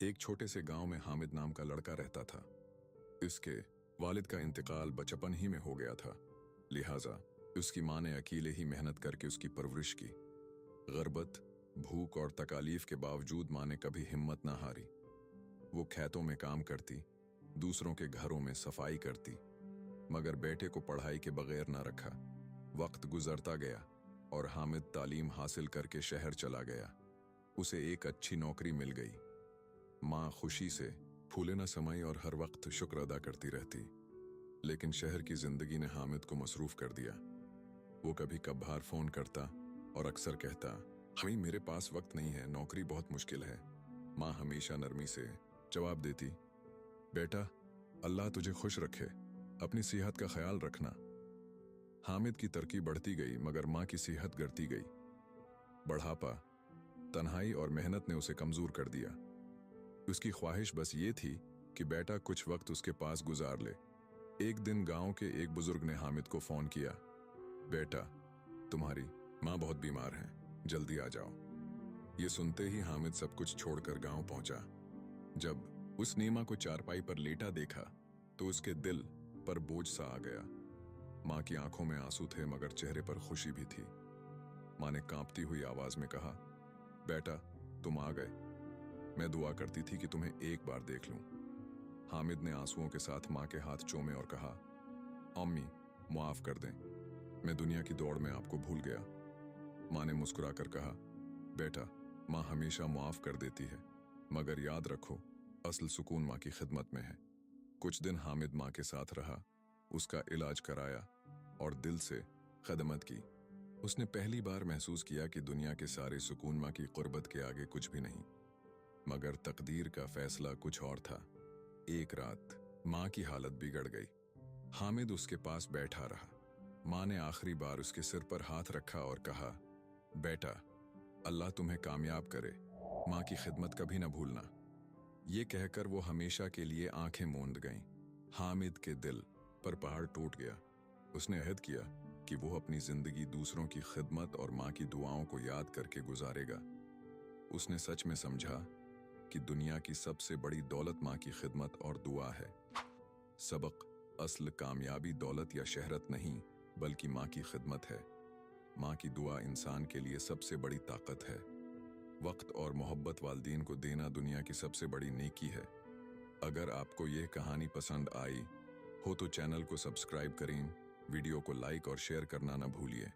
एक छोटे से गांव में हामिद नाम का लड़का रहता था। इसके वालिद का इंतकाल बचपन ही में हो गया था, लिहाजा उसकी माँ ने अकेले ही मेहनत करके उसकी परवरिश की। गुर्बत, भूख और तकालीफ के बावजूद माँ ने कभी हिम्मत ना हारी। वो खेतों में काम करती, दूसरों के घरों में सफाई करती, मगर बेटे को पढ़ाई के बगैर ना रखा। वक्त गुजरता गया और हामिद तालीम हासिल करके शहर चला गया। उसे एक अच्छी नौकरी मिल गई। माँ खुशी से फूले न समाई और हर वक्त शुक्र अदा करती रहती। लेकिन शहर की जिंदगी ने हामिद को मसरूफ कर दिया। वो कभी कभार फोन करता और अक्सर कहता, हमी मेरे पास वक्त नहीं है, नौकरी बहुत मुश्किल है। माँ हमेशा नरमी से जवाब देती, बेटा अल्लाह तुझे खुश रखे, अपनी सेहत का ख्याल रखना। हामिद की तरक्की बढ़ती गई मगर माँ की सेहत गिरती गई। बढ़ापा, तन्हाई और मेहनत ने उसे कमजोर कर दिया। उसकी ख्वाहिश बस ये थी कि बेटा कुछ वक्त उसके पास गुजार ले। एक दिन गांव के एक बुजुर्ग ने हामिद को फोन किया, बेटा तुम्हारी माँ बहुत बीमार है, जल्दी आ जाओ। ये सुनते ही हामिद सब कुछ छोड़कर गांव पहुंचा। जब उस नीमा को चारपाई पर लेटा देखा तो उसके दिल पर बोझ सा आ गया। माँ की आंखों में आंसू थे मगर चेहरे पर खुशी भी थी। माँ ने कांपती हुई आवाज में कहा, बेटा तुम आ गए, मैं दुआ करती थी कि तुम्हें एक बार देख लूं। हामिद ने आंसुओं के साथ माँ के हाथ चूमे और कहा, अम्मी माफ कर दें, मैं दुनिया की दौड़ में आपको भूल गया। माँ ने मुस्कुराकर कहा, बेटा माँ हमेशा माफ कर देती है, मगर याद रखो असल सुकून माँ की खिदमत में है। कुछ दिन हामिद माँ के साथ रहा, उसका इलाज कराया और दिल से खिदमत की। उसने पहली बार महसूस किया कि दुनिया के सारे सुकून माँ की कुर्बत के आगे कुछ भी नहीं। मगर तकदीर का फैसला कुछ और था। एक रात माँ की हालत बिगड़ गई। हामिद उसके पास बैठा रहा। माँ ने आखिरी बार उसके सिर पर हाथ रखा और कहा, बेटा अल्लाह तुम्हें कामयाब करे, माँ की खिदमत कभी न भूलना। ये कहकर वो हमेशा के लिए आंखें मूंद गईं। हामिद के दिल पर पहाड़ टूट गया। उसने अहद किया कि वो अपनी जिंदगी दूसरों की खिदमत और माँ की दुआओं को याद करके गुजारेगा। उसने सच में समझा कि दुनिया की सबसे बड़ी दौलत माँ की खिदमत और दुआ है। सबक, असल कामयाबी दौलत या शहरत नहीं बल्कि माँ की खिदमत है। माँ की दुआ इंसान के लिए सबसे बड़ी ताकत है। वक्त और मोहब्बत वालिदैन को देना दुनिया की सबसे बड़ी नेकी है। अगर आपको यह कहानी पसंद आई हो तो चैनल को सब्सक्राइब करें, वीडियो को लाइक और शेयर करना न भूलिए।